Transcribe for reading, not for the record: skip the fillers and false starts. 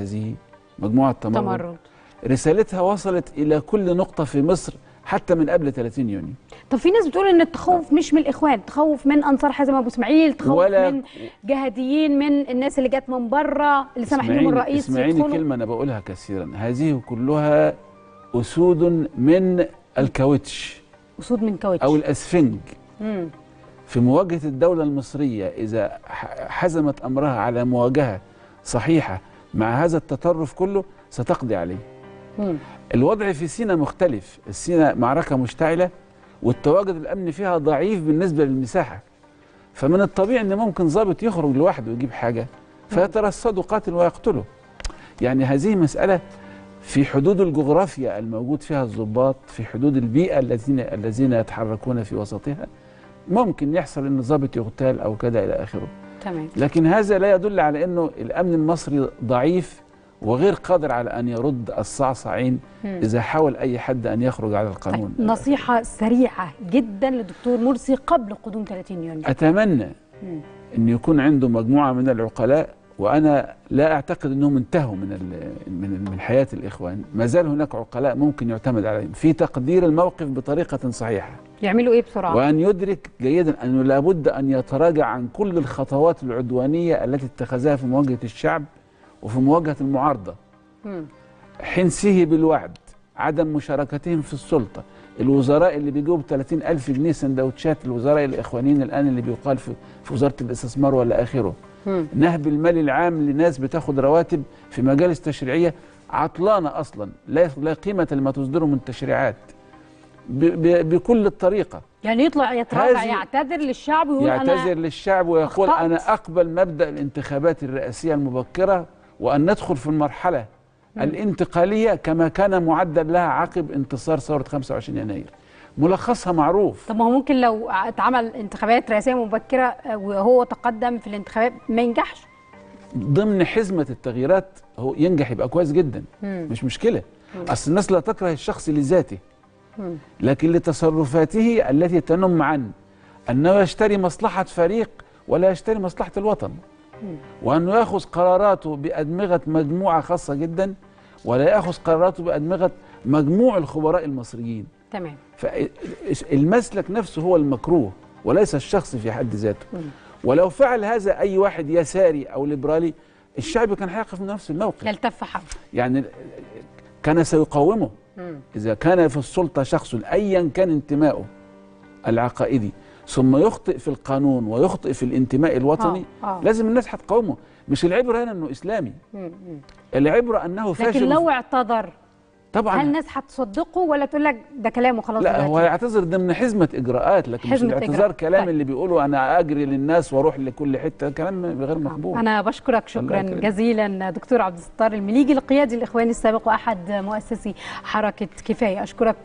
هذه مجموعة تمرد رسالتها وصلت إلى كل نقطة في مصر حتى من قبل 30 يونيو. طب في ناس بتقول ان التخوف مش من الاخوان، التخوف من انصار حازم ابو اسماعيل، تخوف من جهاديين، من الناس اللي جت من بره اللي سمح لهم الرئيس يدخلوا. اسمعيني كلمه انا بقولها كثيرا، هذه كلها اسود من الكاوتش، اسود من كاوتش او الاسفنج. في مواجهه الدوله المصريه اذا حزمت امرها على مواجهه صحيحه مع هذا التطرف كله ستقضي عليه. الوضع في سيناء مختلف، سيناء معركة مشتعلة والتواجد الأمني فيها ضعيف بالنسبة للمساحة، فمن الطبيعي أن ممكن ضابط يخرج لوحده ويجيب حاجة فيترصدوا قاتل ويقتله. يعني هذه مسألة في حدود الجغرافيا الموجود فيها الضباط، في حدود البيئة الذين يتحركون في وسطها، ممكن يحصل أن ضابط يغتال أو كذا إلى آخره. تمام. لكن هذا لا يدل على أنه الأمن المصري ضعيف وغير قادر على أن يرد الصعصعين إذا حاول أي حد أن يخرج على القانون. طيب، نصيحة سريعة جدا للدكتور مرسي قبل قدوم 30 يونيو. أتمنى أن يكون عنده مجموعة من العقلاء، وأنا لا أعتقد أنهم انتهوا من حياة الإخوان، ما زال هناك عقلاء ممكن يعتمد عليهم في تقدير الموقف بطريقة صحيحة. يعملوا إيه بسرعة؟ وأن يدرك جيدا أنه لابد أن يتراجع عن كل الخطوات العدوانية التي اتخذها في مواجهة الشعب وفي مواجهة المعارضة. حنسه بالوعد، عدم مشاركتهم في السلطة، الوزراء اللي بيجوا ب30,000 جنيه سندوتشات، الوزراء الإخوانيين الآن اللي بيقال في وزارة الاستثمار ولا آخره، نهب المال العام لناس بتاخد رواتب في مجالس تشريعية عطلانة أصلا، لا قيمة لما تصدره من تشريعات بكل الطريقة. يعني يطلع يتراجع، يعتذر للشعب ويقول يعتذر للشعب ويقول أخطأت. أنا أقبل مبدأ الانتخابات الرئاسية المبكرة، وأن ندخل في المرحلة الانتقالية كما كان معدل لها عقب انتصار ثورة 25 يناير. ملخصها معروف. طب ما هو ممكن لو اتعمل انتخابات رئاسية مبكرة وهو تقدم في الانتخابات ما ينجحش؟ ضمن حزمة التغييرات هو ينجح، يبقى كويس جدا، مش مشكلة. أصل الناس لا تكره الشخص لذاته، لكن لتصرفاته التي تنم عن أنه يشتري مصلحة فريق ولا يشتري مصلحة الوطن، وأنه يأخذ قراراته بأدمغة مجموعة خاصة جدا ولا يأخذ قراراته بأدمغة مجموع الخبراء المصريين. تمام. فالمسلك نفسه هو المكروه وليس الشخص في حد ذاته. ولو فعل هذا أي واحد يساري أو ليبرالي، الشعب كان هيقف من نفس الموقف، يلتف حوله، يعني كان سيقاومه. إذا كان في السلطة شخص أيا كان انتمائه العقائدي ثم يخطئ في القانون ويخطئ في الانتماء الوطني، لازم الناس هتقاومه. مش العبرة هنا انه اسلامي، العبرة انه فاشل. لكن لو اعتذر طبعا هل الناس هتصدقه ولا تقول لك ده كلامه خلاص؟ لا، هو هيعتذر ضمن حزمة اجراءات، لكن مش الاعتذار كلام طيب. اللي بيقولوا انا اجري للناس واروح لكل حته، كلام غير مقبول. انا بشكرك شكرا جزيلا دكتور عبد الستار المليجي، القيادي الاخواني السابق واحد مؤسسي حركه كفايه. اشكرك